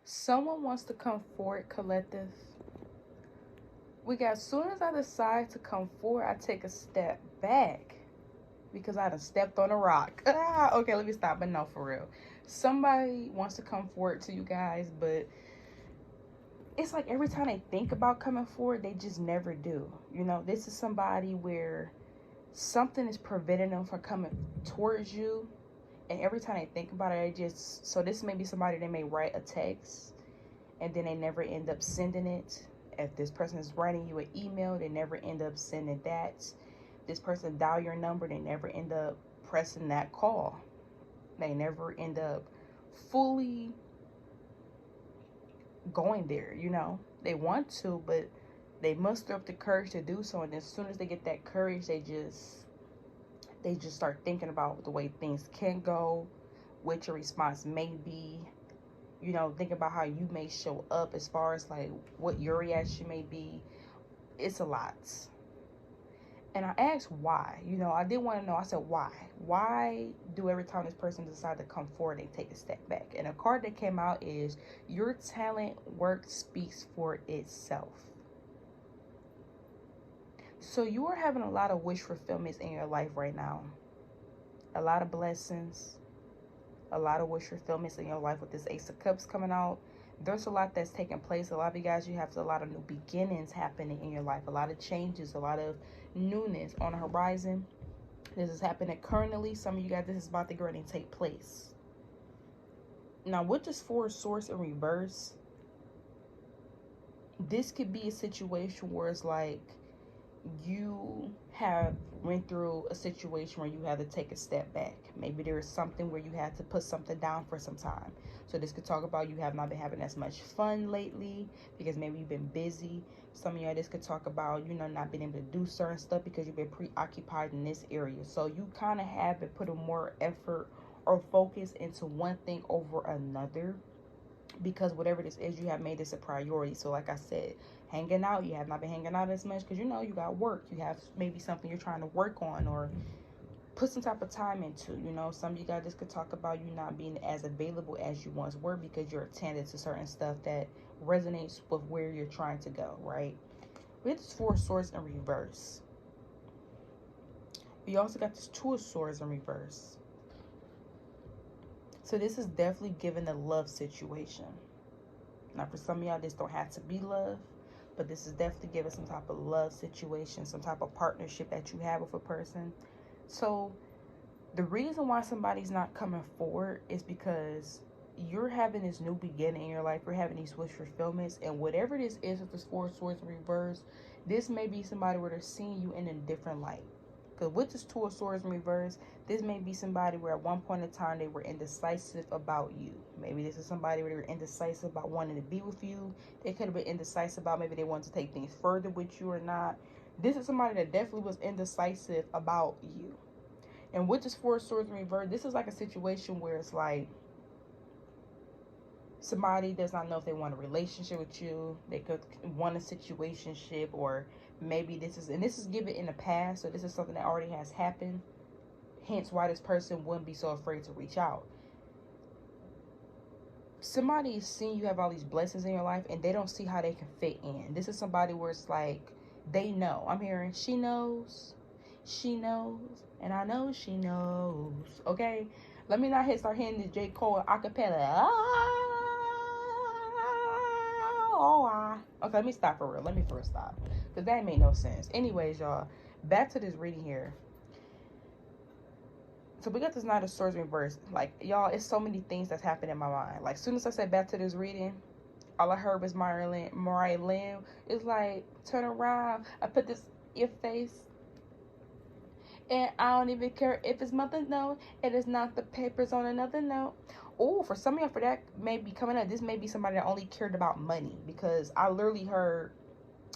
Someone wants to come forward, collective. We got, as soon as I decide to come forward, I take a step back because I done stepped on a rock. Okay, let me stop. But no, for real. Somebody wants to come forward to you guys, but it's like every time they think about coming forward, they just never do. You know, this is somebody where something is preventing them from coming towards you. And every time they think about it, so this may be somebody, they may write a text and then they never end up sending it. If this person is writing you an email, they never end up sending that. This person dial your number, they never end up pressing that call. They never end up fully going there, you know. They want to, but they muster up the courage to do so. And as soon as they get that courage, they just start thinking about the way things can go, what your response may be. You know, think about how you may show up as far as like what your reaction may be. It's a lot. And I asked why. You know, I did want to know. I said, why? Why do every time this person decide to come forward, they take a step back? And a card that came out is your talent work speaks for itself. So you are having a lot of wish fulfillments in your life right now. A lot of blessings. A lot of wish fulfillments in your life with this Ace of Cups coming out. There's a lot that's taking place. A lot of you guys, you have a lot of new beginnings happening in your life. A lot of changes, a lot of newness on the horizon. This is happening currently. Some of you guys, this is about to go and take place. Now, with this Four of Swords in reverse, this could be a situation where it's like you have went through a situation where you had to take a step back. Maybe there is something where you had to put something down for some time. So this could talk about you have not been having as much fun lately because maybe you've been busy. Some of you, this could talk about, you know, not being able to do certain stuff because you've been preoccupied in this area. So you kind of have been putting more effort or focus into one thing over another, because whatever this is, you have made this a priority. So like I said, hanging out, you have not been hanging out as much because, you know, you got work. You have maybe something you're trying to work on or put some type of time into. You know, some of you guys, this could talk about you not being as available as you once were because you're attended to certain stuff that resonates with where you're trying to go, right? We have this Four of Swords in reverse. We also got this Two of Swords in reverse. So this is definitely giving a love situation. Now, for some of y'all, this don't have to be love, but this is definitely giving some type of love situation, some type of partnership that you have with a person. So the reason why somebody's not coming forward is because you're having this new beginning in your life. You're having these wish fulfillments, and whatever this is with this Four of Swords in reverse, this may be somebody where they're seeing you in a different light. Because with this Two of Swords in reverse, this may be somebody where at one point in time they were indecisive about you. Maybe this is somebody where they were indecisive about wanting to be with you. They could have been indecisive about maybe they wanted to take things further with you or not. This is somebody that definitely was indecisive about you. And with this Four of Swords in reverse, this is like a situation where it's like somebody does not know if they want a relationship with you. They could want a situationship, or maybe this is given in the past, so this is something that already has happened, hence why this person wouldn't be so afraid to reach out. Somebody is seeing you have all these blessings in your life and they don't see how they can fit in. This is somebody where it's like they know. I'm hearing she knows, and I know she knows. Okay, let me not start hitting the J. Cole acapella. Okay, let me stop for real. Let me first stop, because that made no sense. Anyways, y'all, back to this reading here. So we got this Knight of Swords reverse. Like, y'all, it's so many things that's happening in my mind. Like, as soon as I said back to this reading, all I heard was Mariah Lynn. It's like, turn around. I put this in your face. And I don't even care if it's mother note. It is not the papers on another note. Oh, for some of y'all, for that may be coming up, this may be somebody that only cared about money. Because I literally heard,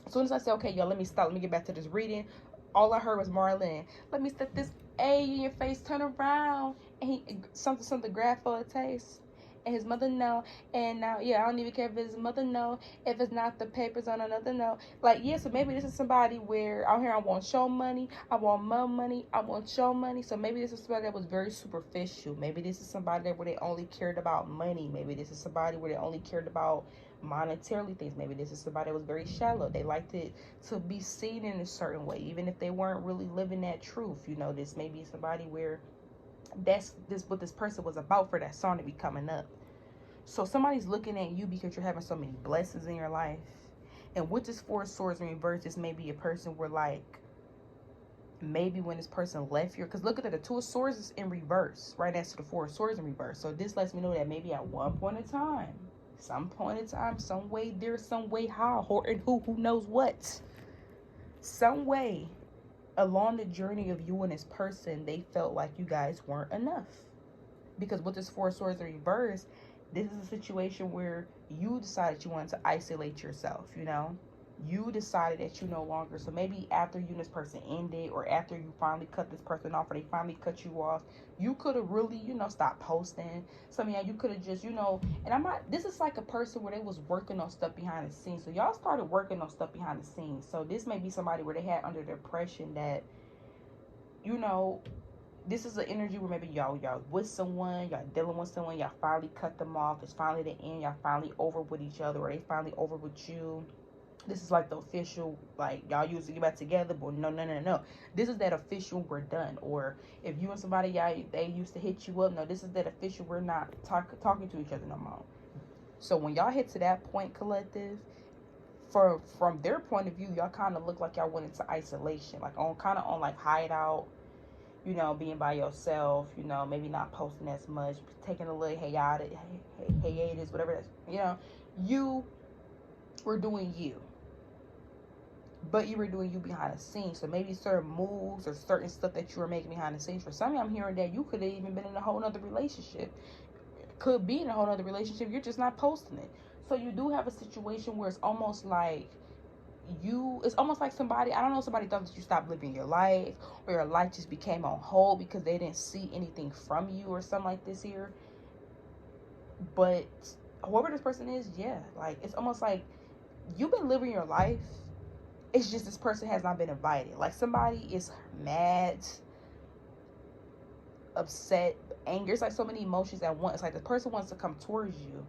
as soon as I said, okay, y'all, let me stop. Let me get back to this reading. All I heard was Marlene. Let me stick this A in your face. Turn around. And he something grab for a taste. and his mother no, and now, yeah, I don't even care if his mother no, if it's not the papers on another no. Like, yeah, so maybe this is somebody where out here I want show money, I want more money, I want show money. So maybe this is somebody that was very superficial. Maybe this is somebody that where they only cared about money. Maybe this is somebody where they only cared about monetarily things. Maybe this is somebody that was very shallow. They liked it to be seen in a certain way, even if they weren't really living that truth. You know, this may be somebody where that's what this person was about for that song to be coming up. So somebody's looking at you because you're having so many blessings in your life. And with this Four of Swords in reverse, this may be a person where, like, maybe when this person left here, because look at the Two of Swords is in reverse right next to the Four of Swords in reverse. So this lets me know that maybe at one point in time, some point in time, some way there, some way how, or and who knows what, some way along the journey of you and this person, they felt like you guys weren't enough. Because with this Four of Swords in reverse, this is a situation where you decided you wanted to isolate yourself, you know. You decided that you no longer, so maybe after you and this person ended, or after you finally cut this person off, or they finally cut you off, you could have really, you know, stopped posting. So, I mean, you could have just, you know, and I'm not, this is like a person where they was working on stuff behind the scenes. So y'all started working on stuff behind the scenes. So this may be somebody where they had under the impression that, you know, this is an energy where maybe y'all with someone, y'all dealing with someone, y'all finally cut them off. It's finally the end. Y'all finally over with each other, or they finally over with you. This is like the official, like, y'all used to get back together, but no. This is that official, we're done. Or if you and somebody, they used to hit you up, no, this is that official, we're not talking to each other no more. So when y'all hit to that point, collective, from their point of view, y'all kind of look like y'all went into isolation, like on like hideout, you know, being by yourself, you know, maybe not posting as much, taking a little hiatus, whatever that's, you know, you were doing you. But you were doing you behind the scenes. So maybe certain moves or certain stuff that you were making behind the scenes. For some of you, I'm hearing that you could have even been in a whole other relationship. Could be in a whole other relationship. You're just not posting it. So you do have a situation where it's almost like somebody, I don't know, somebody thought that you stopped living your life, or your life just became on hold because they didn't see anything from you or something like this here. But whoever this person is, yeah, like, it's almost like you've been living your life. It's just this person has not been invited. Like, somebody is mad, upset, angry. It's like so many emotions at once. It's like the person wants to come towards you,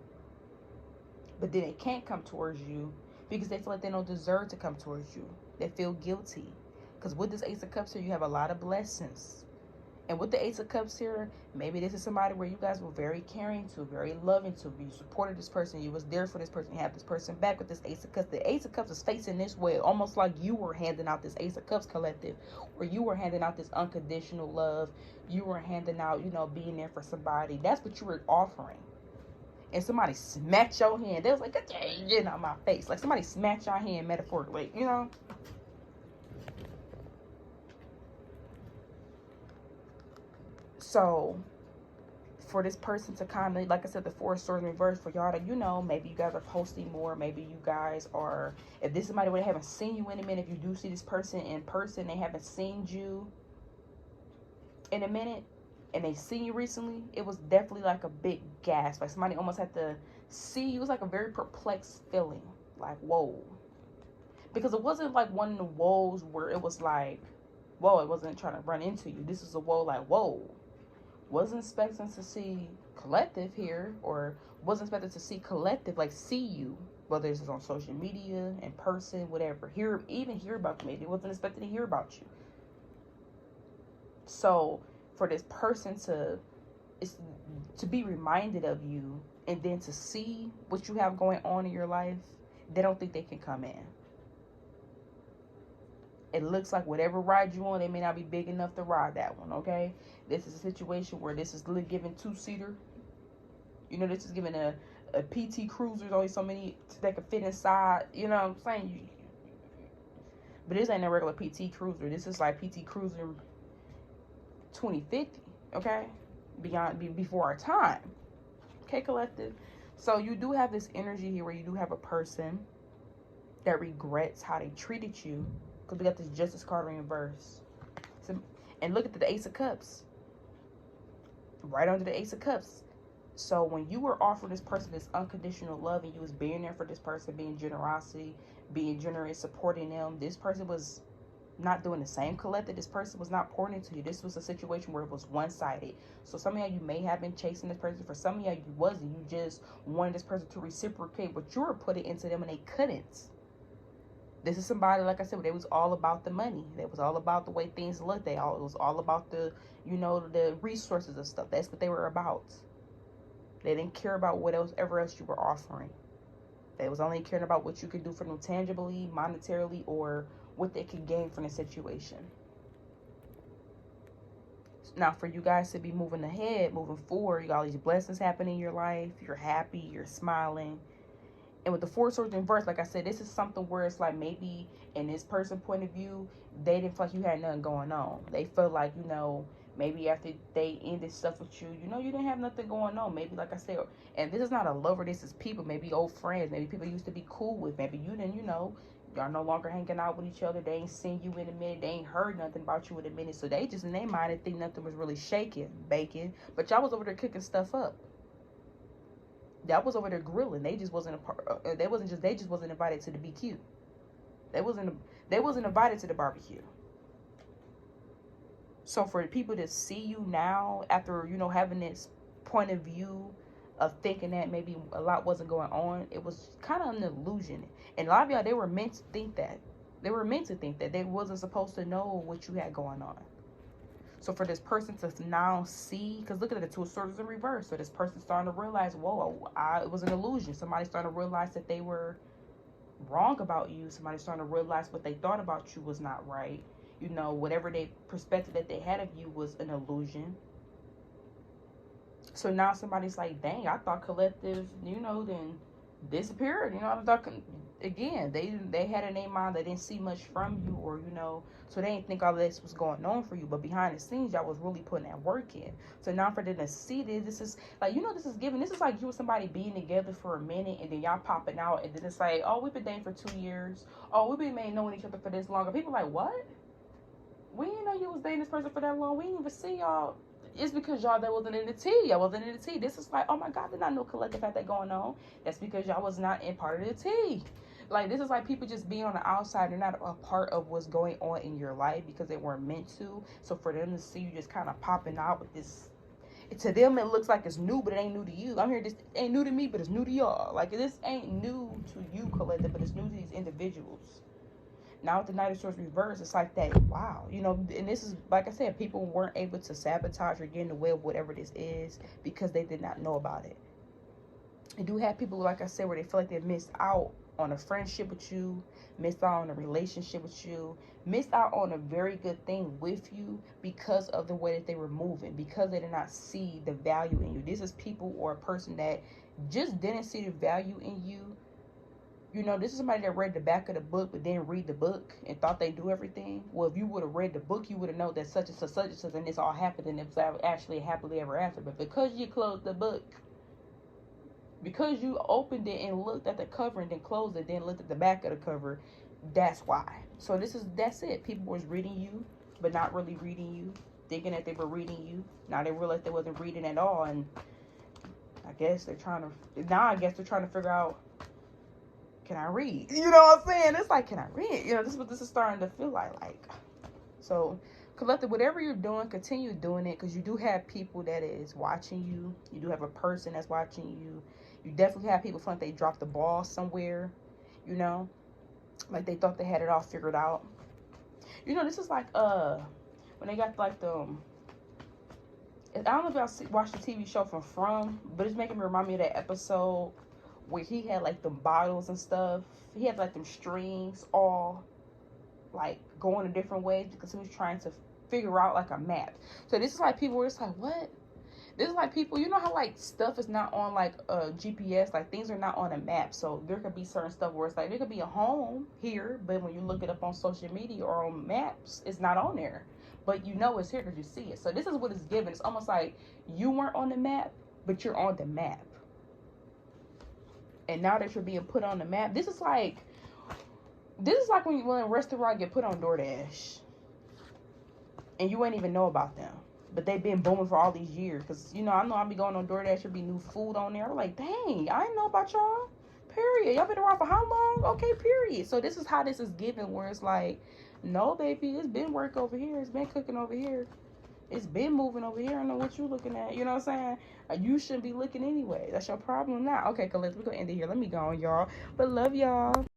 but then they can't come towards you because they feel like they don't deserve to come towards you. They feel guilty. Because with this Ace of Cups here, you have a lot of blessings. And with the Ace of Cups here, maybe this is somebody where you guys were very caring to, very loving to. You supported this person. You was there for this person. You have this person back with this Ace of Cups. The Ace of Cups is facing this way, almost like you were handing out this Ace of Cups collective, where you were handing out this unconditional love. You were handing out, you know, being there for somebody. That's what you were offering. And somebody smacked your hand. They was like, get your hand out my face. Like, somebody smacked your hand metaphorically, you know? So for this person to kind of, like I said, the Four of Swords in reverse, for y'all to, you know, maybe you guys are posting more. Maybe you guys are, if this is somebody where they haven't seen you in a minute, if you do see this person in person, they haven't seen you in a minute, and they seen you recently, it was definitely like a big gasp. Like, somebody almost had to see you. It was like a very perplexed feeling. Like, whoa. Because it wasn't like one of the woes where it was like, whoa, it wasn't trying to run into you. This is a whoa, like, whoa. Wasn't expecting to see collective here, or wasn't expecting to see collective, like, see you, whether it's on social media, in person, whatever. Hear about you. Maybe wasn't expecting to hear about you. So for this person to be reminded of you, and then to see what you have going on in your life, they don't think they can come in. It looks like whatever ride you on, they may not be big enough to ride that one, okay? This is a situation where this is giving two-seater. You know, this is giving a PT Cruiser. There's only so many that can fit inside. You know what I'm saying? But this ain't a regular PT Cruiser. This is like PT Cruiser 2050, okay? Before our time. Okay, collective? So you do have this energy here where you do have a person that regrets how they treated you. Because we got this Justice card in reverse. So, and look at the Ace of Cups. Right under the Ace of Cups. So when you were offering this person this unconditional love and you was being there for this person, being generous, supporting them, this person was not doing the same, collected. This person was not pouring into you. This was a situation where it was one-sided. So some of you may have been chasing this person. For some of you wasn't. You just wanted this person to reciprocate what you were putting into them, and they couldn't. This is somebody, like I said, they was all about the money. It was all about the way things looked. It was all about the, the resources and stuff. That's what they were about. They didn't care about whatever else you were offering. They was only caring about what you could do for them tangibly, monetarily, or what they could gain from the situation. Now, for you guys to be moving ahead, moving forward, you got all these blessings happening in your life. You're happy, you're smiling. And with the Four Swords in reverse, like I said, this is something where it's like maybe in this person's point of view, they didn't feel like you had nothing going on. They felt like, maybe after they ended stuff with you, you didn't have nothing going on. Maybe, like I said, and this is not a lover, this is people, maybe old friends, maybe people you used to be cool with. Maybe you didn't, y'all no longer hanging out with each other. They ain't seen you in a minute. They ain't heard nothing about you in a minute. So they just in their mind and think nothing was really baking. But y'all was over there cooking stuff up. Y'all was over there grilling. They just wasn't they just wasn't invited to the BQ. They wasn't invited to the barbecue. So for people to see you now after, having this point of view of thinking that maybe a lot wasn't going on, it was kind of an illusion. And a lot of y'all, they were meant to think that. They were meant to think that. They wasn't supposed to know what you had going on. So for this person to now see, because look at the Two of Swords in reverse. So this person's starting to realize, whoa, it was an illusion. Somebody's starting to realize that they were wrong about you. Somebody's starting to realize what they thought about you was not right. Whatever they perspective that they had of you was an illusion. So now somebody's like, dang, I thought collective, then disappeared. I'm talking again. They had in their mind they didn't see much from you, or so they didn't think all this was going on for you. But behind the scenes, y'all was really putting that work in. So now for them to see this is like, this is giving. This is like you and somebody being together for a minute, and then y'all popping out, and then it's like, oh, we've been dating for 2 years. Oh, we've been knowing each other for this long. And people like, what? We didn't know you was dating this person for that long. We didn't even see y'all. It's because y'all that wasn't in the tea. Y'all wasn't in the tea. This is like, oh my God, did not know collective had that going on. That's because y'all was not in part of the tea. Like, this is like people just being on the outside. They're not a part of what's going on in your life because they weren't meant to. So for them to see you just kind of popping out with this, to them it looks like it's new, but it ain't new to you. I'm here, this ain't new to me, but it's new to y'all. Like, this ain't new to you, collective, but it's new to these individuals. Now with the Knight of Swords reverse, it's like that, wow. And this is, like I said, people weren't able to sabotage or get in the way of whatever this is because they did not know about it. You do have people, like I said, where they feel like they missed out on a friendship with you, missed out on a relationship with you, missed out on a very good thing with you because of the way that they were moving, because they did not see the value in you. This is people or a person that just didn't see the value in you. This is somebody that read the back of the book but didn't read the book and thought they do everything. Well, if you would have read the book, you would have known that such and such, and this all happened, and it was actually happily ever after. But because you closed the book, because you opened it and looked at the cover and then closed it, then looked at the back of the cover, that's why. So that's it. People was reading you, but not really reading you, thinking that they were reading you. Now they realized they wasn't reading at all, and I guess they're trying to figure out, can I read? You know what I'm saying? It's like, can I read? This is what this is starting to feel like. So, collective, whatever you're doing, continue doing it, because you do have people that is watching you. You do have a person that's watching you. You definitely have people feeling like they dropped the ball somewhere, like they thought they had it all figured out. This is like, when they got like the, I don't know if y'all watched the TV show From, but it's making me remind me of that episode where he had like them bottles and stuff. He had like them strings all like going in different ways because he was trying to figure out like a map. So this is like people were just like, what? This is like people, how like stuff is not on like a GPS, like things are not on a map. So there could be certain stuff where it's like, there could be a home here, but when you look it up on social media or on maps, it's not on there. But it's here because you see it. So this is what it's given. It's almost like you weren't on the map, but you're on the map. And now that you're being put on the map, this is like when a restaurant get put on DoorDash and you ain't even know about them. But they've been booming for all these years. Because, you know, I be going on DoorDash, should be new food on there. I'm like, dang, I didn't know about y'all. Period. Y'all been around for how long? Okay, period. So this is how this is given, where it's like, no, baby, it's been work over here. It's been cooking over here. It's been moving over here. I know what you looking at. You know what I'm saying? You shouldn't be looking anyway. That's your problem now. Okay, Khalid, we're going to end it here. Let me go on, y'all. But love y'all.